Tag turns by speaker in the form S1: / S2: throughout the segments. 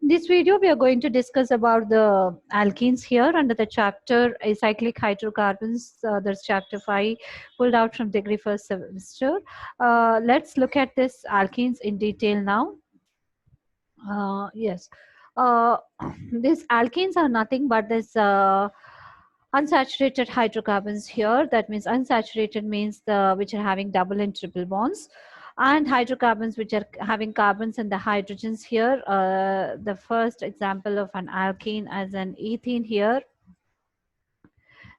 S1: In this video, we are going to discuss about the alkenes here under the chapter Acyclic Hydrocarbons. There's chapter 5 pulled out from degree first semester. Let's look at this alkenes in detail now. Yes. Uh, these alkenes are nothing but this unsaturated hydrocarbons here. That means unsaturated means the which are having double and triple bonds, and hydrocarbons which are having carbons and the hydrogens here. The first example of an alkene as an ethene here,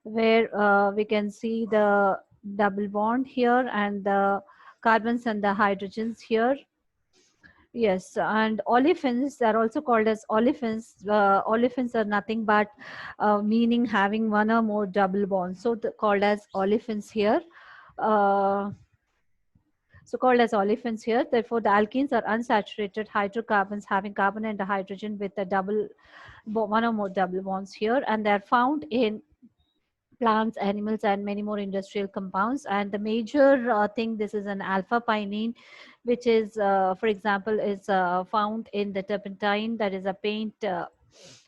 S1: where we can see the double bond here and the carbons and the hydrogens here. Yes, and olefins are also called as olefins. Olefins are nothing but meaning having one or more double bonds. So called as olefins here. Called as olefins here. Therefore, the alkenes are unsaturated hydrocarbons having carbon and a hydrogen with a double, one or more double bonds here, and they are found in plants, animals, and many more industrial compounds. And the major thing, this is an alpha pinene, which is, for example, is found in the turpentine, that is a paint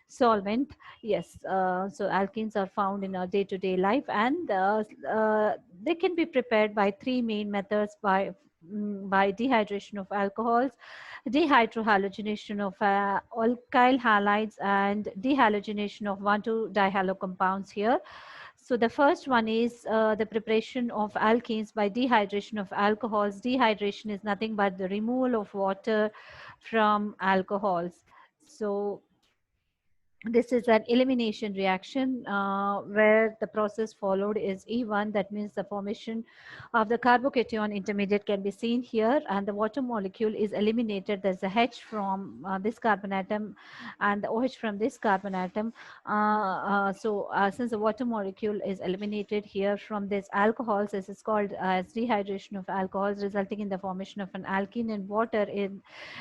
S1: solvent. Yes, so alkenes are found in our day-to-day life, and they can be prepared by three main methods: by dehydration of alcohols, dehydrohalogenation of alkylhalides, and dehalogenation of 1,2-dihalo compounds here. So the first one is the preparation of alkenes by dehydration of alcohols. Dehydration is nothing but the removal of water from alcohols. So this is an elimination reaction where the process followed is E1. That means the formation of the carbocation intermediate can be seen here, and the water molecule is eliminated. There's a H from this carbon atom and the OH from this carbon atom. Since the water molecule is eliminated here from this alcohols, this is called as dehydration of alcohols, resulting in the formation of an alkene in water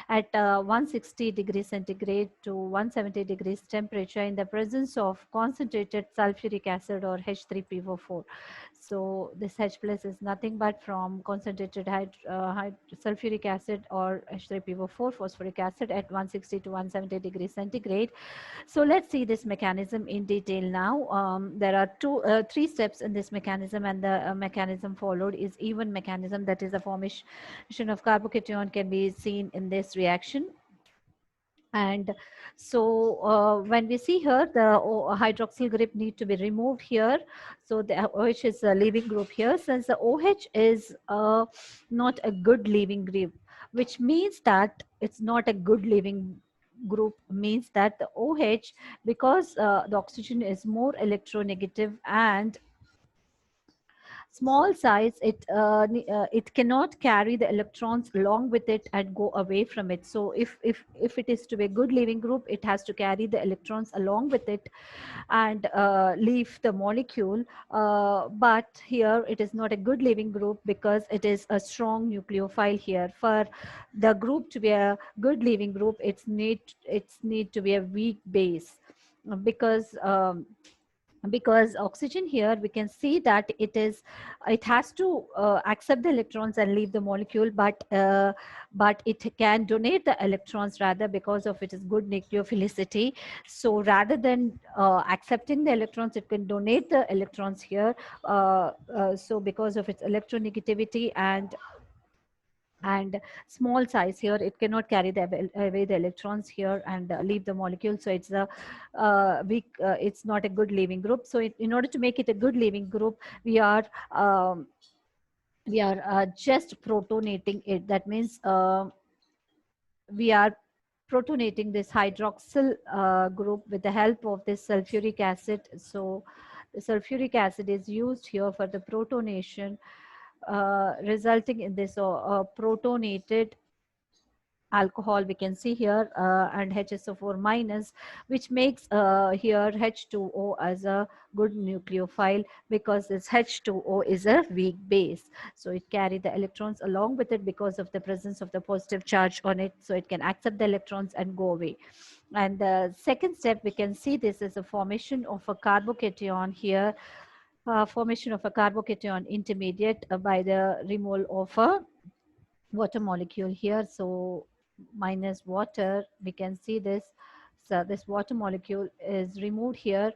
S1: at 160 degrees centigrade to 170 degrees temperature in the presence of concentrated sulfuric acid or H3PO4. So this H plus is nothing but from concentrated sulfuric acid or H3PO4 phosphoric acid at 160 to 170 degrees centigrade. So let's see this mechanism in detail now. There are three steps in this mechanism, and the mechanism followed is even mechanism, that is the formation of carbocation can be seen in this reaction. And so when we see here, the hydroxyl group need to be removed here. So the OH is a leaving group here. Since the OH is not a good leaving group, which means that it's not a good leaving group, means that the OH, because the oxygen is more electronegative and small size, it cannot carry the electrons along with it and go away from it. So if it is to be a good leaving group, it has to carry the electrons along with it and leave the molecule. But here it is not a good leaving group because it is a strong nucleophile here. For the group to be a good leaving group, it's need to be a weak base, because oxygen here, we can see that it has to accept the electrons and leave the molecule, but it can donate the electrons rather, because of its good nucleophilicity. So rather than accepting the electrons, it can donate the electrons here. So because of its electronegativity and small size here, it cannot carry away the electrons here and leave the molecule. So it's a weak, it's not a good leaving group. So in order to make it a good leaving group, we are just protonating it. That means we are protonating this hydroxyl group with the help of this sulfuric acid. So the sulfuric acid is used here for the protonation, resulting in this protonated alcohol we can see here, and HSO4 minus, which makes here H2O as a good nucleophile, because this H2O is a weak base. So it carries the electrons along with it because of the presence of the positive charge on it. So it can accept the electrons and go away. And the second step, we can see this is a formation of a carbocation here, formation of a carbocation intermediate by the removal of a water molecule here. So minus water, we can see this. So this water molecule is removed here,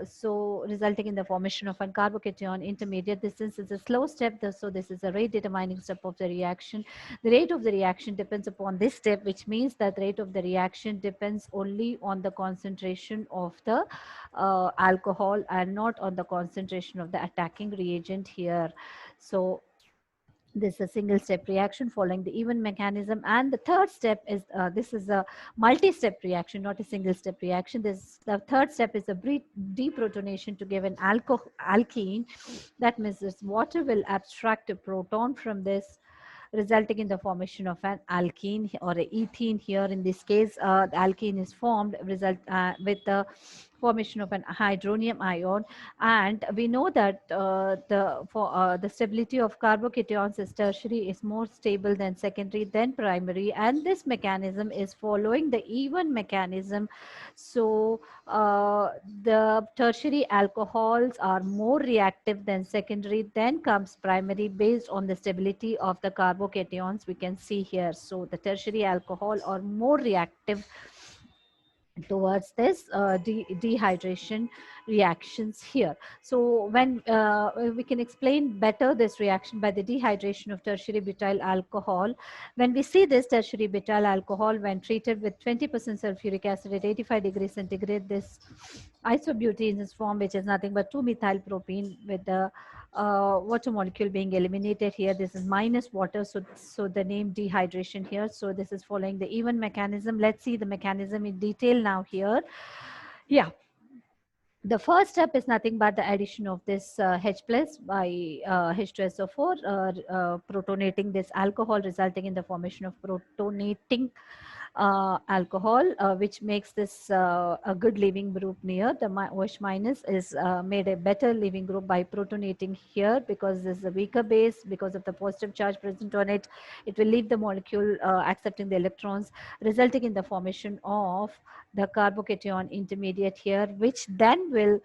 S1: so resulting in the formation of a carbocation intermediate. This is a slow step, so this is a rate determining step of the reaction. The rate of the reaction depends upon this step, which means that the rate of the reaction depends only on the concentration of the alcohol and not on the concentration of the attacking reagent here. So this is a single step reaction following the even mechanism, and the third step is this is a multi-step reaction, not a single step reaction. This the third step is a deprotonation to give an alkene. That means this water will abstract a proton from this, resulting in the formation of an alkene or a ethene here. In this case, the alkene is formed with the formation of an hydronium ion, and we know that the stability of carbocations is tertiary is more stable than secondary than primary, and this mechanism is following the even mechanism. So the tertiary alcohols are more reactive than secondary, then comes primary based on the stability of the carbocations we can see here. So the tertiary alcohol are more reactive towards this dehydration reactions here. So when we can explain better this reaction by the dehydration of tertiary butyl alcohol. When we see this tertiary butyl alcohol, when treated with 20% sulfuric acid at 85 degrees centigrade, this isobutene is formed, which is nothing but 2-methyl propene with the water molecule being eliminated here. This is minus water, so the name dehydration here. So this is following the even mechanism. Let's see the mechanism in detail now here. Yeah, the first step is nothing but the addition of this H plus by H2SO4, protonating this alcohol, resulting in the formation of protonating alcohol, which makes this a good leaving group near. The OH minus is made a better leaving group by protonating here, because this is a weaker base. Because of the positive charge present on it, it will leave the molecule accepting the electrons, resulting in the formation of the carbocation intermediate here, which then will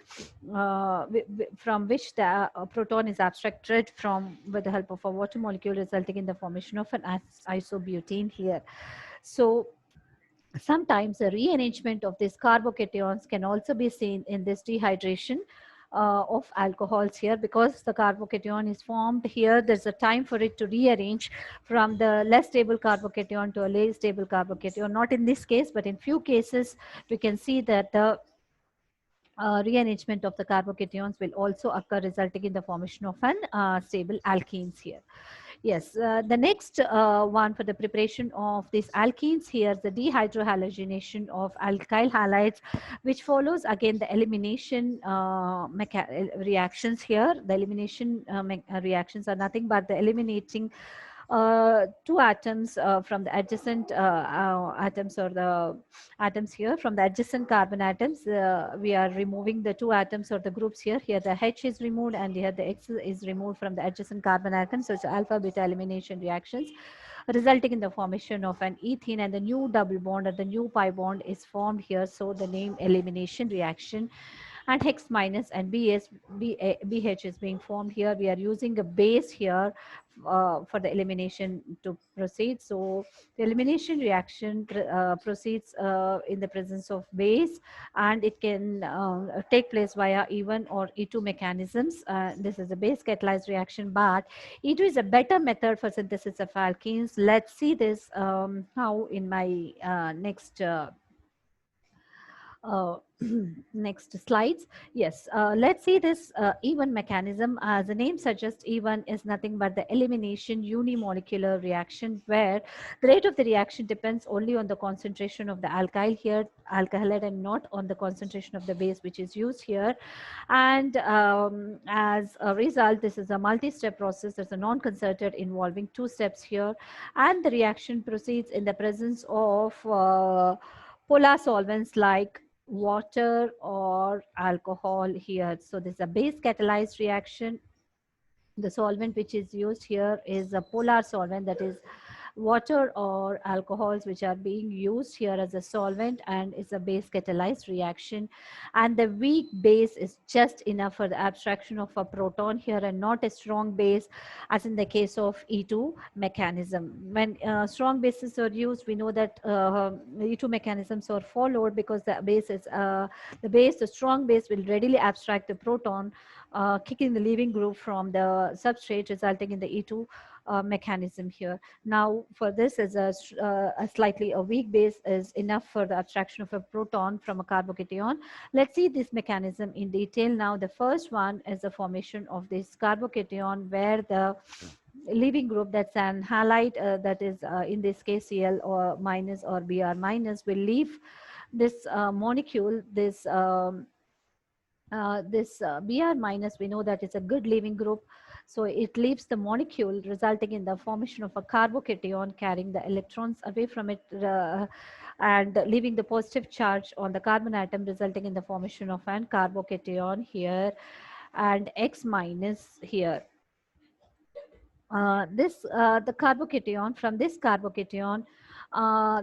S1: from which the proton is abstracted from with the help of a water molecule, resulting in the formation of an isobutene here. So sometimes a rearrangement of these carbocations can also be seen in this dehydration of alcohols here, because the carbocation is formed here. There's a time for it to rearrange from the less stable carbocation to a less stable carbocation. Not in this case, but in few cases we can see that the rearrangement of the carbocations will also occur, resulting in the formation of an stable alkenes here. Yes, the next one for the preparation of these alkenes here, the dehydrohalogenation of alkyl halides, which follows again the elimination reactions here. The elimination reactions are nothing but the eliminating two atoms from the adjacent atoms, or the atoms here from the adjacent carbon atoms. We are removing the two atoms or the groups here. Here the H is removed and here the X is removed from the adjacent carbon atoms. So it's alpha beta elimination reactions, resulting in the formation of an ethene, and the new double bond or the new pi bond is formed here. So the name elimination reaction, and Hex minus and BH is being formed here. We are using a base here for the elimination to proceed. So the elimination reaction proceeds in the presence of base, and it can take place via E1 or E2 mechanisms. This is a base catalyzed reaction, but E2 is a better method for synthesis of alkenes. Let's see this how in my next uh, next slides. Yes, let's see this even mechanism. As the name suggests, even is nothing but the elimination unimolecular reaction, where the rate of the reaction depends only on the concentration of the alkyl here, alkylhalide, and not on the concentration of the base which is used here. And as a result, this is a multi-step process. There's a non-concerted involving two steps here, and the reaction proceeds in the presence of polar solvents like water or alcohol here. So this is a base catalyzed reaction. The solvent which is used here is a polar solvent, that is water or alcohols which are being used here as a solvent, and it's a base catalyzed reaction, and the weak base is just enough for the abstraction of a proton here and not a strong base, as in the case of E2 mechanism. When strong bases are used, we know that E2 mechanisms are followed because the strong base will readily abstract the proton, kicking the leaving group from the substrate, resulting in the E2 mechanism here. Now, for this, as a slightly a weak base is enough for the abstraction of a proton from a carbocation. Let's see this mechanism in detail. Now, the first one is the formation of this carbocation, where the leaving group, that's an halide, that is in this case Cl or minus or Br minus, will leave this molecule, this Br minus, we know that it's a good leaving group. So it leaves the molecule, resulting in the formation of a carbocation carrying the electrons away from it, and leaving the positive charge on the carbon atom, resulting in the formation of an carbocation here and X minus here. The carbocation, from this carbocation,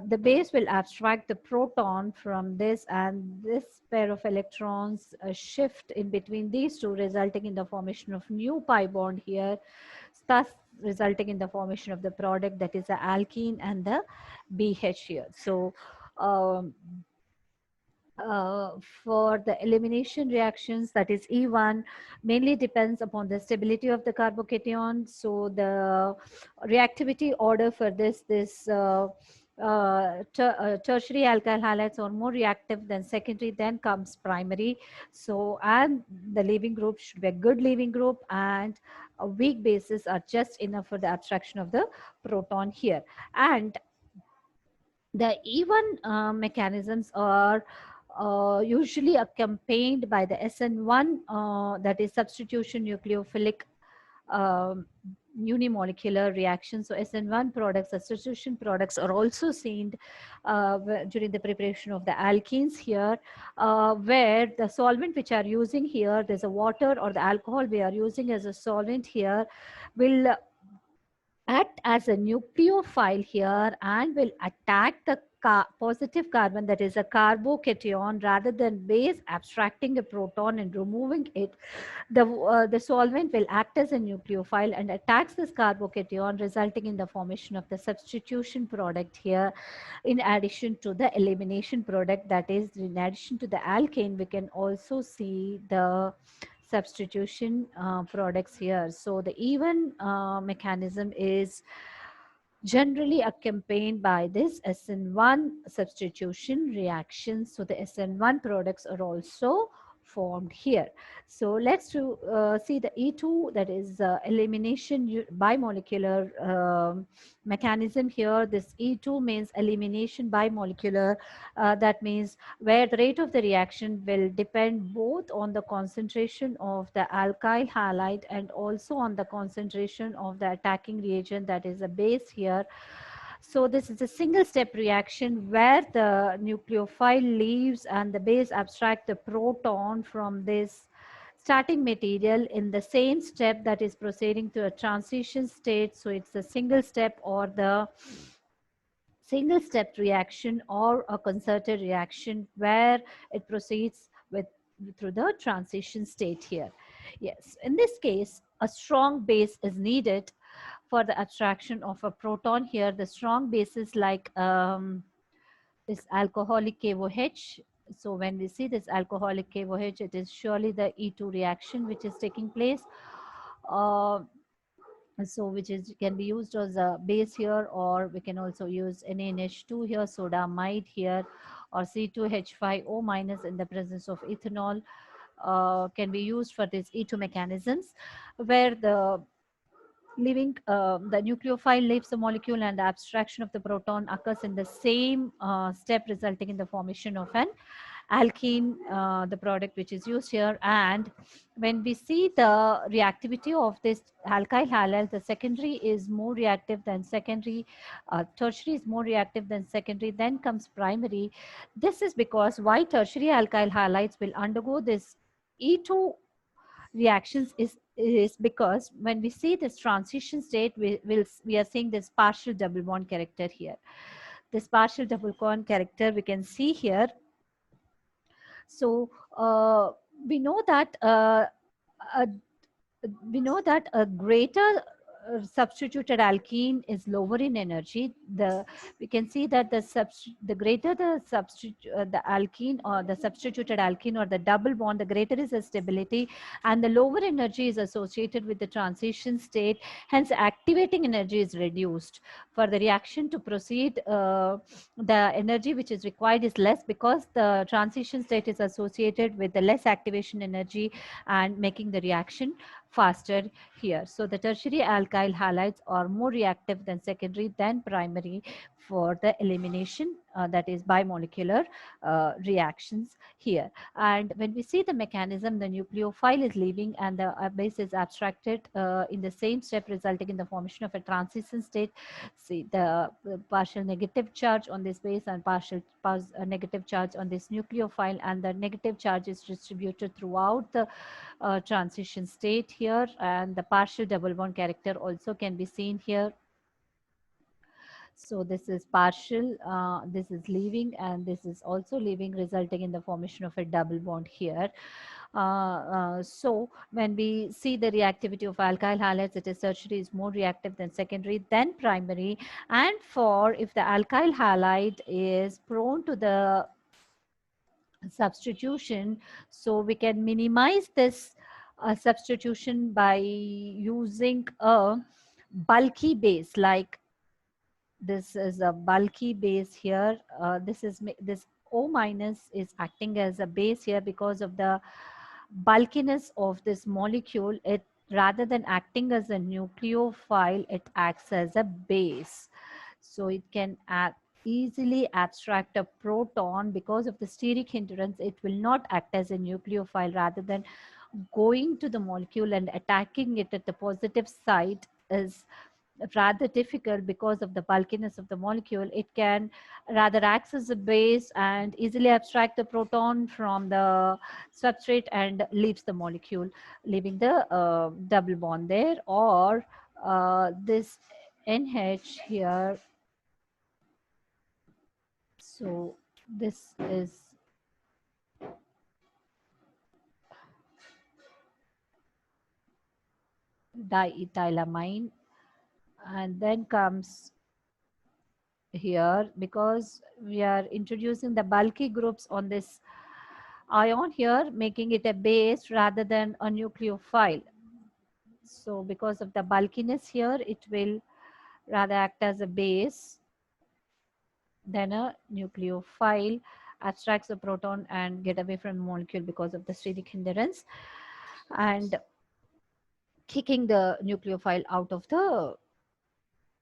S1: the base will abstract the proton from this, and this pair of electrons shift in between these two, resulting in the formation of new pi bond here, thus resulting in the formation of the product, that is the alkene and the BH here. So um, for the elimination reactions, that is E1, mainly depends upon the stability of the carbocation. So the reactivity order for tertiary alkyl halides are more reactive than secondary, then comes primary. So, and the leaving group should be a good leaving group, and weak bases are just enough for the abstraction of the proton here. And the E1 mechanisms are usually accompanied by the SN1, that is substitution nucleophilic um, unimolecular reaction. So SN1 products, substitution products, are also seen during the preparation of the alkenes here, where the solvent which are using here, there's a water or the alcohol we are using as a solvent here, will act as a nucleophile here and will attack the positive carbon, that is a carbocation, rather than base abstracting a proton and removing it. The solvent will act as a nucleophile and attacks this carbocation, resulting in the formation of the substitution product here, in addition to the elimination product. That is, in addition to the alkane, we can also see the substitution products here. So the even mechanism is generally accompanied by this SN1 substitution reaction. So the SN1 products are also formed here. So let's see the E2, that is elimination bimolecular mechanism here. This E2 means elimination bimolecular. That means where the rate of the reaction will depend both on the concentration of the alkyl halide and also on the concentration of the attacking reagent, that is a base here. So this is a single step reaction where the nucleophile leaves and the base abstract the proton from this starting material in the same step that is proceeding to a transition state. So it's a single step or the single step reaction or a concerted reaction where it proceeds with through the transition state here. Yes, in this case, a strong base is needed for the abstraction of a proton here. The strong bases like this alcoholic KOH. So when we see this alcoholic KOH, it is surely the E2 reaction which is taking place. Uh, so which is can be used as a base here, or we can also use NaNH2 here, sodamide here, or C2H5O minus in the presence of ethanol can be used for these E2 mechanisms, where the nucleophile leaves the molecule and the abstraction of the proton occurs in the same step, resulting in the formation of an alkene, the product which is used here. And when we see the reactivity of this alkyl halide, the secondary is more reactive than secondary, tertiary is more reactive than secondary, then comes primary. This is because why tertiary alkyl halides will undergo this E2 reactions is is because when we see this transition state, we are seeing this partial double bond character here. This partial double bond character we can see here. So we know that a a greater substituted alkene is lower in energy. We can see that the greater the the alkene or the substituted alkene or the double bond, the greater is the stability, and the lower energy is associated with the transition state. Hence, activating energy is reduced. For the reaction to proceed, the energy which is required is less because the transition state is associated with the less activation energy and making the reaction faster here. So the tertiary alkyl halides are more reactive than secondary than primary for the elimination, that is bimolecular reactions here. And when we see the mechanism, the nucleophile is leaving and the base is abstracted in the same step, resulting in the formation of a transition state. See the partial negative charge on this base and partial negative charge on this nucleophile, and the negative charge is distributed throughout the transition state here, and the partial double bond character also can be seen here. So this is partial, this is leaving, and this is also leaving, resulting in the formation of a double bond here. So when we see the reactivity of alkyl halides, it is tertiary is more reactive than secondary than primary. And for if the alkyl halide is prone to the substitution, so we can minimize this substitution by using a bulky base. Like this is a bulky base here. This O minus is acting as a base here because of the bulkiness of this molecule. It, rather than acting as a nucleophile, it acts as a base. So it can easily abstract a proton. Because of the steric hindrance, it will not act as a nucleophile. Rather than going to the molecule and attacking it at the positive side is rather difficult because of the bulkiness of the molecule. It can rather act as a base and easily abstract the proton from the substrate and leaves the molecule, leaving the double bond there. Or this NH here. So this is diethylamine, and then comes here, because we are introducing the bulky groups on this ion here, making it a base rather than a nucleophile. So because of the bulkiness here, it will rather act as a base than a nucleophile, abstracts the proton and get away from the molecule because of the steric hindrance, and kicking the nucleophile out of the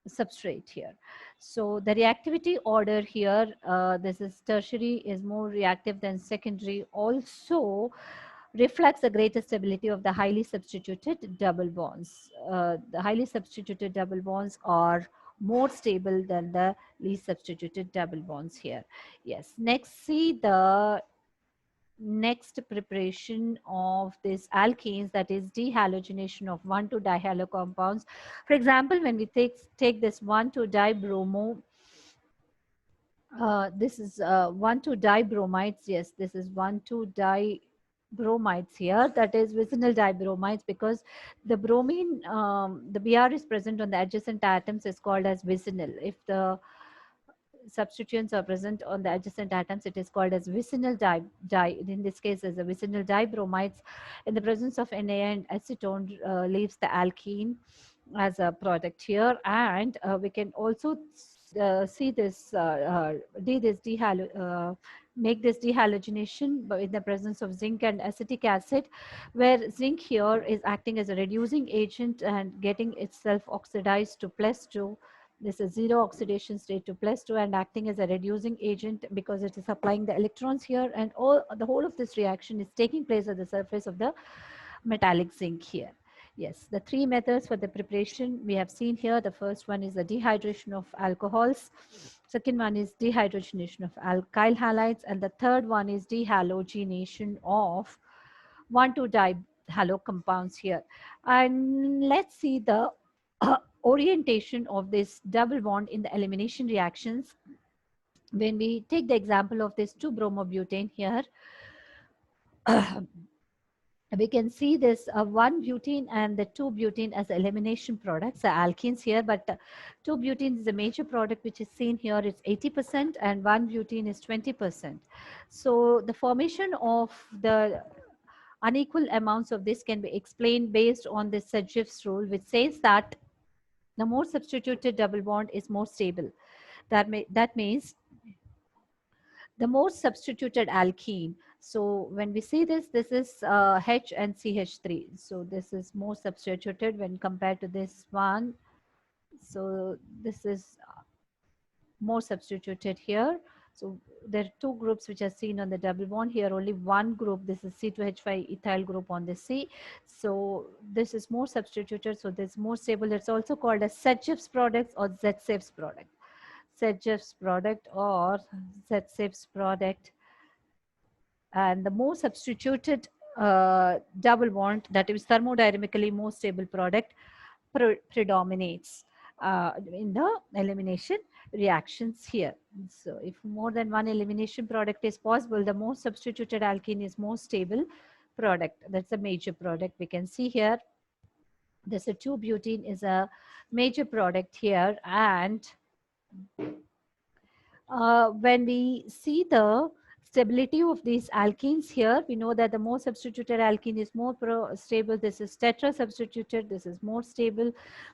S1: substrate here. So the reactivity order here, this is tertiary is more reactive than secondary, also reflects the greater stability of the highly substituted double bonds. The highly substituted double bonds are more stable than the least substituted double bonds here. Yes, next see the next preparation of this alkenes, that is dehalogenation of 1,2-dihalo compounds. For example, when we take this 1,2-dibromo, this is 1,2-dibromides. Yes, this is 1,2-dibromides here, that is vicinal dibromides, because the bromine, the Br is present on the adjacent atoms, is called as vicinal. If the substituents are present on the adjacent atoms, it is called as vicinal in this case as a vicinal dibromides. In the presence of Na and acetone, leaves the alkene as a product here. And we can also see this make this dehalogenation in the presence of zinc and acetic acid, where zinc here is acting as a reducing agent and getting itself oxidized to +2. This is zero oxidation state to +2 and acting as a reducing agent because it is supplying the electrons here, and the whole of this reaction is taking place at the surface of the metallic zinc here. Yes, the three methods for the preparation we have seen here. The first one is the dehydration of alcohols. Second one is dehydrogenation of alkyl halides. And the third one is dehalogenation of 1,2-di halo compounds here. And let's see the orientation of this double bond in the elimination reactions. When we take the example of this 2-bromobutane here, we can see this 1-butene and the 2-butene as elimination products, the alkenes here, but 2-butene is a major product which is seen here. It's 80% and 1-butene is 20%. So the formation of the unequal amounts of this can be explained based on the saytzeffs rule, which says that the more substituted double bond is more stable. That means the more substituted alkene. So when we see this, this is H and CH3. So this is more substituted when compared to this one. So this is more substituted here. So there are two groups which are seen on the double bond here. Only one group, this is C2H5 ethyl group on the C. So this is more substituted. So this is more stable. It's also called a saytzeffs product or saytzeffs product. saytzeffs product or saytzeffs product. And the more substituted double bond, that is thermodynamically more stable product, predominates in the elimination reactions here. So if more than one elimination product is possible, the more substituted alkene is more stable product. That's a major product. We can see here this 2-butene is a major product here. And when we see the stability of these alkenes here, we know that the more substituted alkene is more stable. This is tetra substituted. This is more stable.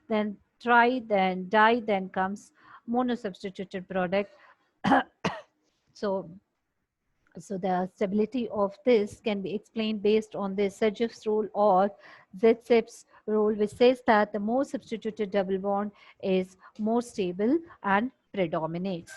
S1: Then tri, then di, then comes mono substituted product. So the stability of this can be explained based on the saytzeffs rule or saytzeffs rule, which says that the more substituted double bond is more stable and predominates.